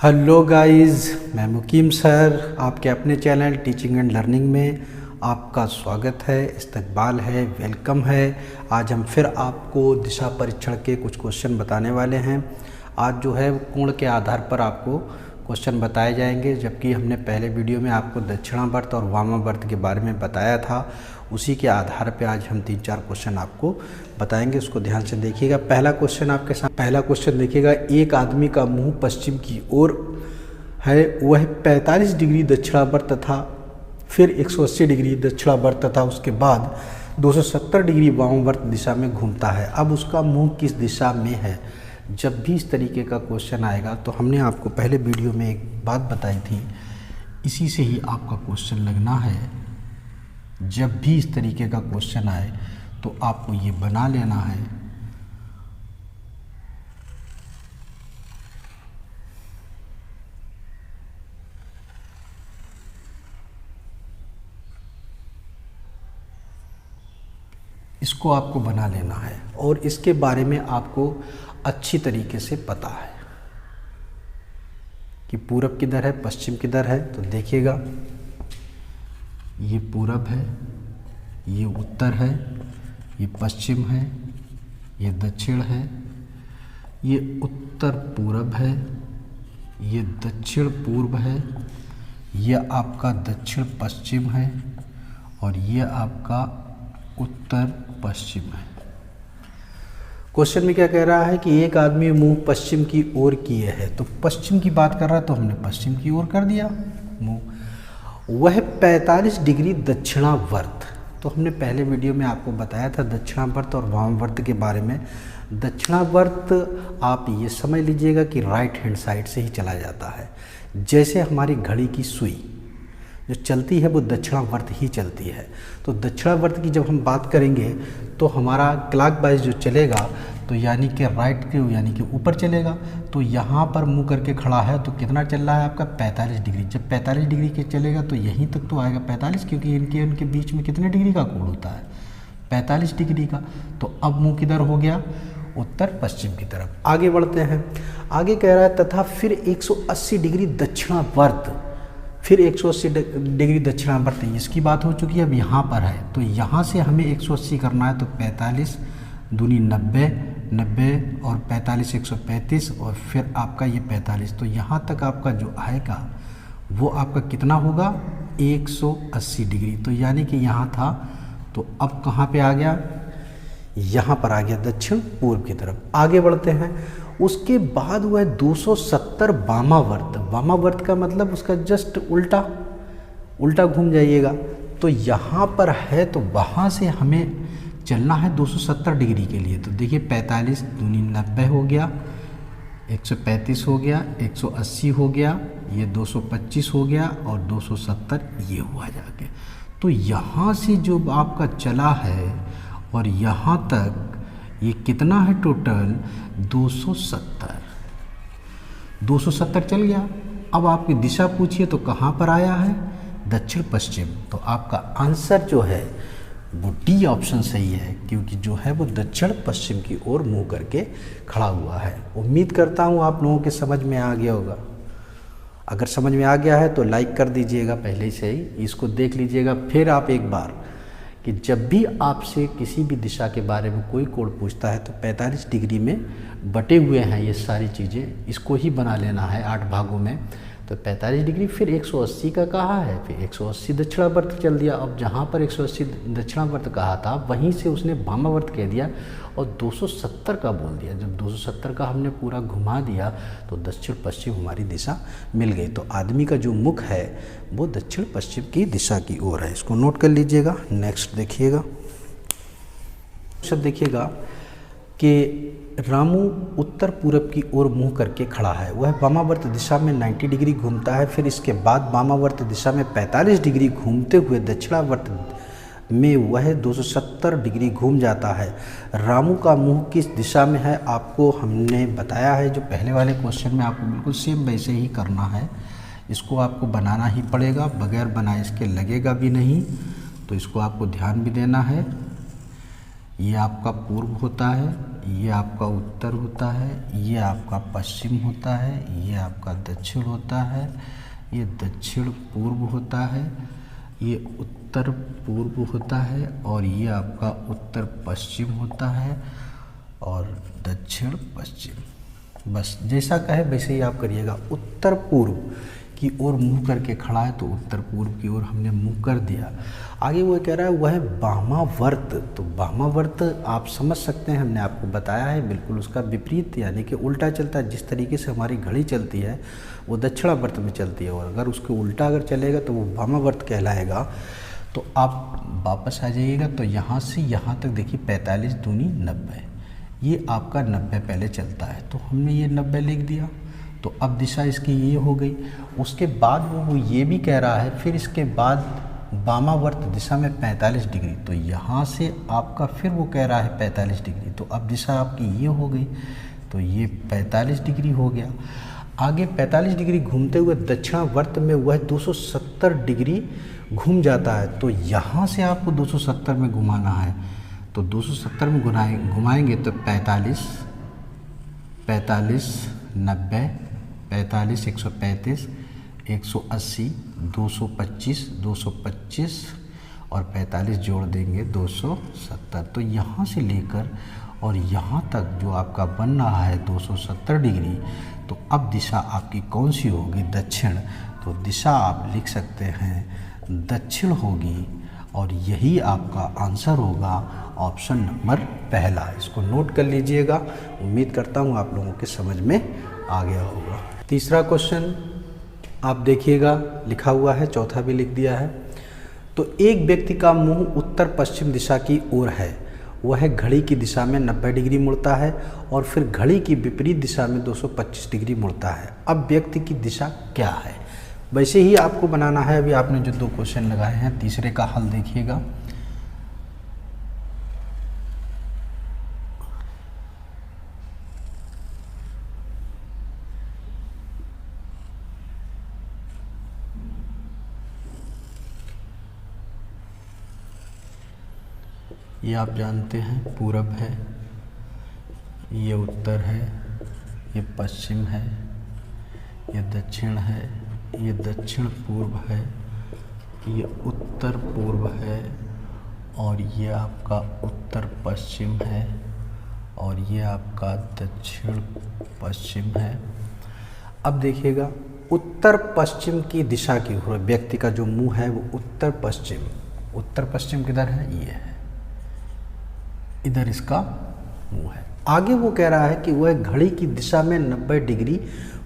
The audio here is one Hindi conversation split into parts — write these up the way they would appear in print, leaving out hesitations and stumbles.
हेलो गाइस, मैं मुकीम सर आपके अपने चैनल टीचिंग एंड लर्निंग में आपका स्वागत है, इस्तकबाल है, वेलकम है। आज हम फिर आपको दिशा परीक्षण के कुछ क्वेश्चन बताने वाले हैं। आज जो है वो कोण के आधार पर आपको क्वेश्चन बताए जाएंगे, जबकि हमने पहले वीडियो में आपको दक्षिणावर्त और वामावर्त के बारे में बताया था। उसी के आधार पर आज हम 3-4 क्वेश्चन आपको बताएंगे, उसको ध्यान से देखिएगा। पहला क्वेश्चन देखिएगा। एक आदमी का मुंह पश्चिम की ओर है, वह 45 डिग्री दक्षिणावर्त तथा फिर 180 डिग्री दक्षिणावर्त तथा उसके बाद 270 डिग्री वामावर्त दिशा में घूमता है। अब उसका मुंह किस दिशा में है? जब भी इस तरीके का क्वेश्चन आएगा तो हमने आपको पहले वीडियो में एक बात बताई थी, इसी से ही आपका क्वेश्चन लगना है। जब भी इस तरीके का क्वेश्चन आए तो आपको ये बना लेना है। इसको आपको बना लेना है और इसके बारे में आपको अच्छी तरीके से पता है कि पूरब किधर है, पश्चिम किधर है। तो देखिएगा, ये पूरब है, ये उत्तर है, ये पश्चिम है, ये दक्षिण है, ये उत्तर पूरब है, ये दक्षिण पूर्व है, ये आपका दक्षिण पश्चिम है और ये आपका उत्तर पश्चिम है। क्वेश्चन में क्या कह रहा है कि एक आदमी मुंह पश्चिम की ओर किए है, तो पश्चिम की बात कर रहा है तो हमने पश्चिम की ओर कर दिया मुंह। वह 45 डिग्री दक्षिणावर्त, तो हमने पहले वीडियो में आपको बताया था दक्षिणावर्त और वामावर्त के बारे में। दक्षिणावर्त आप ये समझ लीजिएगा कि राइट हैंड साइड से ही चला जाता है। जैसे हमारी घड़ी की सुई जो चलती है वो दक्षिणावर्त ही चलती है। तो दक्षिणावर्त की जब हम बात करेंगे तो हमारा क्लॉकवाइज जो चलेगा तो यानी कि राइट के यानी कि ऊपर चलेगा। तो यहाँ पर मुंह करके खड़ा है तो कितना चल रहा है आपका 45 डिग्री। जब 45 डिग्री के चलेगा तो यहीं तक तो आएगा 45, क्योंकि उनके बीच में कितने डिग्री का कोण होता है, 45 डिग्री का। तो अब मुंह किधर हो गया, उत्तर पश्चिम की तरफ। आगे बढ़ते हैं। आगे कह रहा है तथा फिर 180 डिग्री दक्षिणावर्त, फिर 180 डिग्री दक्षिणावर्त, इसकी बात हो चुकी है। अब यहाँ पर है तो यहाँ से हमें 180 करना है, तो 45 दूनी 90, 90 और 45 135 और फिर आपका ये 45। तो यहाँ तक आपका जो आएगा वो आपका कितना होगा, 180 डिग्री। तो यानी कि यहाँ था तो अब कहाँ पे आ गया, यहाँ पर आ गया दक्षिण पूर्व की तरफ। आगे बढ़ते हैं। उसके बाद वह 270 वामावर्त, वामावर्त का मतलब उसका जस्ट उल्टा घूम जाइएगा। तो यहाँ पर है तो वहाँ से हमें चलना है 270 डिग्री के लिए। तो देखिए 45 दूनी 90 हो गया, 135 हो गया, 180 हो गया, ये 225 हो गया और 270 ये हुआ जाके। तो यहाँ से जो आपका चला है और यहाँ तक ये कितना है टोटल, 270 चल गया। अब आपकी दिशा पूछिए तो कहाँ पर आया है, दक्षिण पश्चिम। तो आपका आंसर जो है वो डी ऑप्शन सही है, क्योंकि जो है वो दक्षिण पश्चिम की ओर मुंह करके खड़ा हुआ है। उम्मीद करता हूँ आप लोगों के समझ में आ गया होगा। अगर समझ में आ गया है तो लाइक कर दीजिएगा, पहले से ही इसको देख लीजिएगा। फिर आप एक बार कि जब भी आपसे किसी भी दिशा के बारे में कोई कोण पूछता है तो 45 डिग्री में बटे हुए हैं ये सारी चीज़ें, इसको ही बना लेना है 8 भागों में। तो 45 डिग्री फिर 180 का कहा है, फिर 180 दक्षिणावर्त चल दिया। अब जहाँ पर 180 दक्षिणावर्त कहा था वहीं से उसने वामावर्त कह दिया और 270 का बोल दिया। जब 270 का हमने पूरा घुमा दिया तो दक्षिण पश्चिम हमारी दिशा मिल गई। तो आदमी का जो मुख है वो दक्षिण पश्चिम की दिशा की ओर है, इसको नोट कर लीजिएगा। नेक्स्ट देखिएगा, शब्द देखिएगा कि रामू उत्तर पूरब की ओर मुंह करके खड़ा है, वह वामावर्त दिशा में 90 डिग्री घूमता है। फिर इसके बाद वामावर्त दिशा में 45 डिग्री घूमते हुए दक्षिणावर्त में वह 270 डिग्री घूम जाता है। रामू का मुंह किस दिशा में है आपको हमने बताया है, जो पहले वाले क्वेश्चन में आपको बिल्कुल सेम वैसे ही करना है। इसको आपको बनाना ही पड़ेगा, बगैर बनाए इसके लगेगा भी नहीं। तो इसको आपको ध्यान भी देना है। ये आपका पूर्व होता है, ये आपका उत्तर होता है, ये आपका पश्चिम होता है, ये आपका दक्षिण होता है, ये दक्षिण पूर्व होता है, ये उत्तर पूर्व होता है, और ये आपका उत्तर पश्चिम होता है, और दक्षिण पश्चिम। बस जैसा कहे वैसे ही आप करिएगा। उत्तर पूर्व की ओर मुंह करके खड़ा है तो उत्तर पूर्व की ओर हमने मुंह कर दिया। आगे वो कह रहा है वह वामावर्त। तो वामावर्त आप समझ सकते हैं, हमने आपको बताया है, बिल्कुल उसका विपरीत यानी कि उल्टा चलता है। जिस तरीके से हमारी घड़ी चलती है वो दक्षिणावर्त में चलती है, और अगर उसके उल्टा अगर चलेगा तो वो वामावर्त कहलाएगा। तो आप वापस आ जाइएगा। तो यहाँ से यहाँ तक देखिए 45 दूनी 90, ये आपका 90 पहले चलता है, तो हमने ये 90 लिख दिया। तो अब दिशा इसकी ये हो गई। उसके बाद वो ये भी कह रहा है, फिर इसके बाद वामावर्त दिशा में 45 डिग्री। तो यहाँ से आपका फिर वो कह रहा है 45 डिग्री, तो अब दिशा आपकी ये हो गई। तो ये 45 डिग्री हो गया। आगे 45 डिग्री घूमते हुए दक्षिणावर्त में वह 270 डिग्री घूम जाता है। तो यहाँ से आपको 270 में घुमाना है। तो 270 में घुमाएंगे तो 45, 90, 45, 135, 180, 225 और 45 जोड़ देंगे 270। तो यहाँ से लेकर और यहाँ तक जो आपका बन रहा है 270 डिग्री। तो अब दिशा आपकी कौन सी होगी? दक्षिण। तो दिशा आप लिख सकते हैं दक्षिण होगी, और यही आपका आंसर होगा ऑप्शन नंबर पहला। इसको नोट कर लीजिएगा। उम्मीद करता हूँ आप लोगों के समझ में आ गया होगा। तीसरा क्वेश्चन आप देखिएगा, लिखा हुआ है, चौथा भी लिख दिया है। तो एक व्यक्ति का मुंह उत्तर पश्चिम दिशा की ओर है, वह घड़ी की दिशा में 90 डिग्री मुड़ता है और फिर घड़ी की विपरीत दिशा में 225 डिग्री मुड़ता है। अब व्यक्ति की दिशा क्या है? वैसे ही आपको बनाना है। अभी आपने जो 2 क्वेश्चन लगाए हैं, तीसरे का हल देखिएगा। ये आप जानते हैं पूरब है, ये उत्तर है, ये पश्चिम है, ये दक्षिण है, ये दक्षिण पूर्व है, ये उत्तर पूर्व है, और ये आपका उत्तर पश्चिम है, और ये आपका दक्षिण पश्चिम है। अब देखिएगा उत्तर पश्चिम की दिशा की ओर व्यक्ति का जो मुंह है वो उत्तर पश्चिम किधर है? ये है, इधर इसका मुंह है। आगे वो कह रहा है कि वह घड़ी की दिशा में 90 डिग्री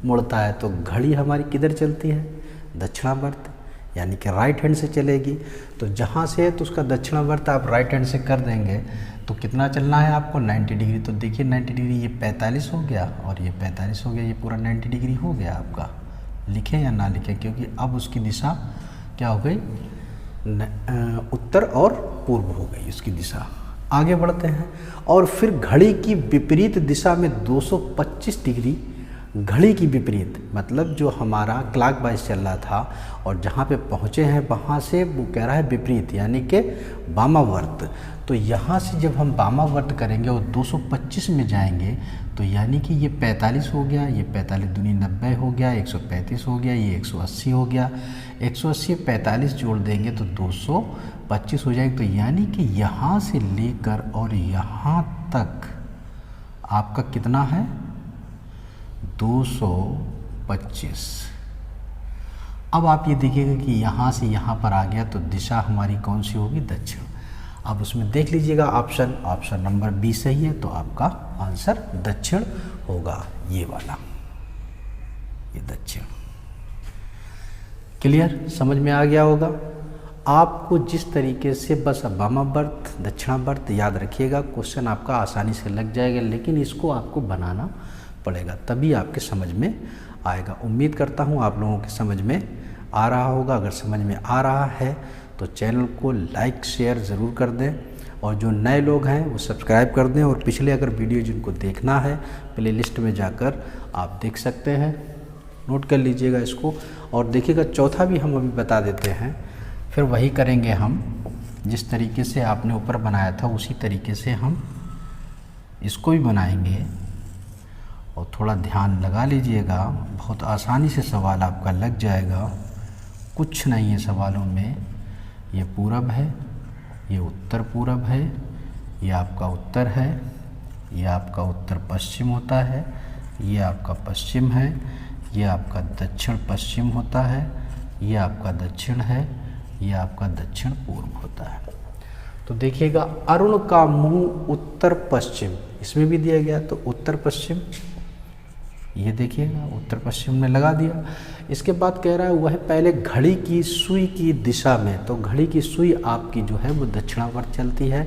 मुड़ता है। तो घड़ी हमारी किधर चलती है? दक्षिणावर्त, यानी कि राइट हैंड से चलेगी। तो जहाँ से है तो उसका दक्षिणावर्त आप राइट हैंड से कर देंगे तो कितना चलना है आपको? 90 डिग्री। तो देखिए 90 डिग्री, ये 45 हो गया और ये 45 हो गया, ये पूरा 90 डिग्री हो गया आपका। लिखें या ना लिखें, क्योंकि अब उसकी दिशा क्या हो गई? उत्तर और पूर्व हो गई उसकी दिशा। आगे बढ़ते हैं, और फिर घड़ी की विपरीत दिशा में 225 डिग्री, घड़ी की विपरीत मतलब जो हमारा क्लॉकवाइज चल रहा था और जहाँ पे पहुँचे हैं वहाँ से वो कह रहा है विपरीत, यानी कि वामावर्त। तो यहाँ से जब हम वामावर्त करेंगे और 225 में जाएंगे तो यानी कि ये 45 हो गया, ये 45 दूनी 90 हो गया, 135 हो गया, ये 180 हो गया, 180 45 जोड़ देंगे तो 225 हो जाएगा। तो यानी कि यहाँ से लेकर और यहाँ तक आपका कितना है? 225। अब आप ये देखिएगा कि यहाँ से यहाँ पर आ गया तो दिशा हमारी कौन सी होगी? दक्षिण। अब उसमें देख लीजिएगा ऑप्शन नंबर बी सही है, तो आपका आंसर दक्षिण होगा, ये वाला, ये दक्षिण। क्लियर? समझ में आ गया होगा आपको। जिस तरीके से बस वामावर्त दक्षिणावर्त याद रखिएगा, क्वेश्चन आपका आसानी से लग जाएगा, लेकिन इसको आपको बनाना पड़ेगा तभी आपके समझ में आएगा। उम्मीद करता हूँ आप लोगों के समझ में आ रहा होगा। अगर समझ में आ रहा है तो चैनल को लाइक शेयर ज़रूर कर दें, और जो नए लोग हैं वो सब्सक्राइब कर दें, और पिछले अगर वीडियो जिनको देखना है प्लेलिस्ट में जाकर आप देख सकते हैं, नोट कर लीजिएगा इसको। और देखिएगा चौथा भी हम अभी बता देते हैं, फिर वही करेंगे हम जिस तरीके से आपने ऊपर बनाया था उसी तरीके से हम इसको भी बनाएंगे और थोड़ा ध्यान लगा लीजिएगा, बहुत आसानी से सवाल आपका लग जाएगा, कुछ नहीं है सवालों में। ये पूरब है, ये उत्तर पूरब है, ये आपका उत्तर है, ये आपका उत्तर पश्चिम होता है, ये आपका पश्चिम है, ये आपका दक्षिण पश्चिम होता है, ये आपका दक्षिण है, ये आपका दक्षिण पूर्व होता है। तो देखिएगा अरुण का मुंह उत्तर पश्चिम, इसमें भी दिया गया तो उत्तर पश्चिम, ये देखिएगा उत्तर पश्चिम में लगा दिया। इसके बाद कह रहा है वह पहले घड़ी की सुई की दिशा में, तो घड़ी की सुई आपकी जो है वो दक्षिणावर्त चलती है,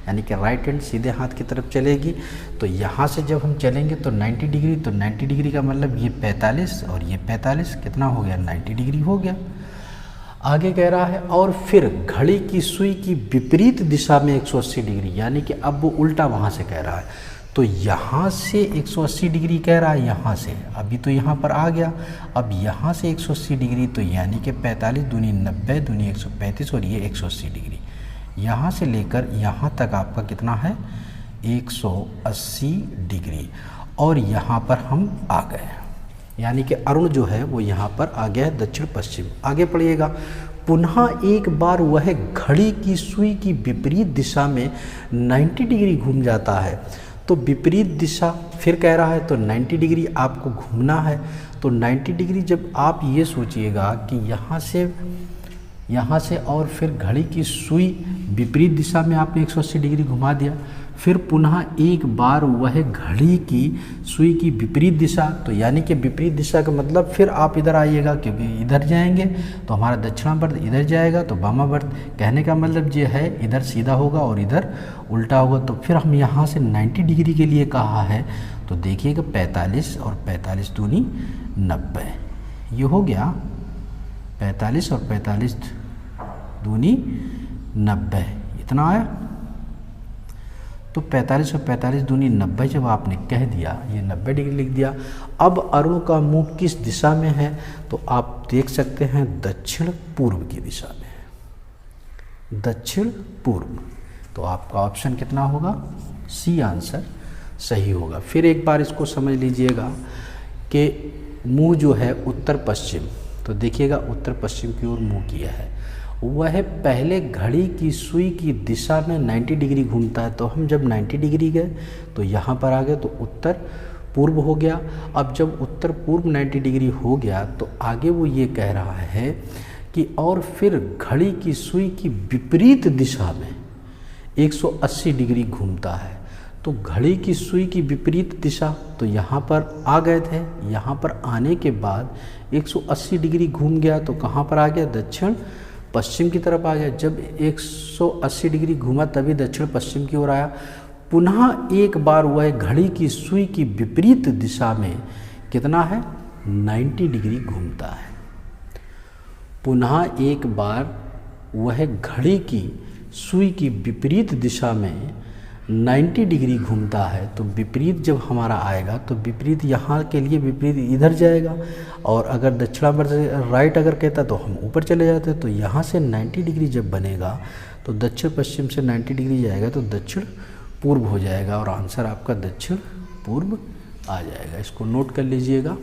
यानी कि राइट हैंड सीधे हाथ की तरफ चलेगी। तो यहाँ से जब हम चलेंगे तो 90 डिग्री, तो 90 डिग्री का मतलब ये 45 और ये 45 कितना हो गया, 90 डिग्री हो गया। आगे कह रहा है और फिर घड़ी की सुई की विपरीत दिशा में 180 डिग्री, यानी कि अब वो उल्टा वहाँ से कह रहा है। तो यहाँ से 180 डिग्री कह रहा है, यहाँ से अभी तो यहाँ पर आ गया, अब यहाँ से 180 डिग्री, तो यानी कि 45 दूनी 90 दूनी 135 और ये 180 डिग्री। यहाँ से लेकर यहाँ तक आपका कितना है, 180 डिग्री। और यहाँ पर हम आ गए, यानी कि अरुण जो है वो यहाँ पर आ गया है दक्षिण पश्चिम। आगे पढ़िएगा, पुनः एक बार वह घड़ी की सुई की विपरीत दिशा में 90 डिग्री घूम जाता है। तो विपरीत दिशा फिर कह रहा है, तो 90 डिग्री आपको घूमना है। तो 90 डिग्री जब आप ये सोचिएगा कि यहाँ से और फिर घड़ी की सुई विपरीत दिशा में आपने 180 डिग्री घुमा दिया, फिर पुनः एक बार वह घड़ी की सुई की विपरीत दिशा, तो यानी कि विपरीत दिशा का मतलब फिर आप इधर आइएगा, क्योंकि इधर जाएंगे तो हमारा दक्षिणावर्त इधर जाएगा, तो वामावर्त कहने का मतलब ये है इधर सीधा होगा और इधर उल्टा होगा। तो फिर हम यहाँ से 90 डिग्री के लिए कहा है, तो देखिएगा 45 और 45 दूनी 90, ये हो गया 45 और 45 दूनी 90, इतना आया। तो 45 और 45 दूनी 90 जब आपने कह दिया, ये 90 डिग्री लिख दिया। अब अरुण का मुंह किस दिशा में है, तो आप देख सकते हैं दक्षिण पूर्व की दिशा में है, दक्षिण पूर्व। तो आपका ऑप्शन कितना होगा, सी आंसर सही होगा। फिर एक बार इसको समझ लीजिएगा कि मुंह जो है उत्तर पश्चिम, तो देखिएगा उत्तर पश्चिम की ओर मुंह किया है, वह पहले घड़ी की सुई की दिशा में 90 डिग्री घूमता है। तो हम जब 90 डिग्री गए तो यहाँ पर आ गए, तो उत्तर पूर्व हो गया। अब जब उत्तर पूर्व 90 डिग्री हो गया तो आगे वो ये कह रहा है कि और फिर घड़ी की सुई की विपरीत दिशा में 180 डिग्री घूमता है। तो घड़ी की सुई की विपरीत दिशा, तो यहाँ पर आ गए थे, यहाँ पर आने के बाद 180 डिग्री घूम गया, तो कहाँ पर आ गया, दक्षिण पश्चिम की तरफ आ गया। जब 180 डिग्री घूमा तभी दक्षिण पश्चिम की ओर आया। पुनः एक बार वह घड़ी की सुई की विपरीत दिशा में कितना है, 90 डिग्री घूमता है। पुनः एक बार वह घड़ी की सुई की विपरीत दिशा में 90 डिग्री घूमता है। तो विपरीत जब हमारा आएगा तो विपरीत यहाँ के लिए विपरीत इधर जाएगा, और अगर दक्षिणावर्त राइट अगर कहता तो हम ऊपर चले जाते। तो यहाँ से 90 डिग्री जब बनेगा तो दक्षिण पश्चिम से 90 डिग्री जाएगा तो दक्षिण पूर्व हो जाएगा, और आंसर आपका दक्षिण पूर्व आ जाएगा। इसको नोट कर लीजिएगा।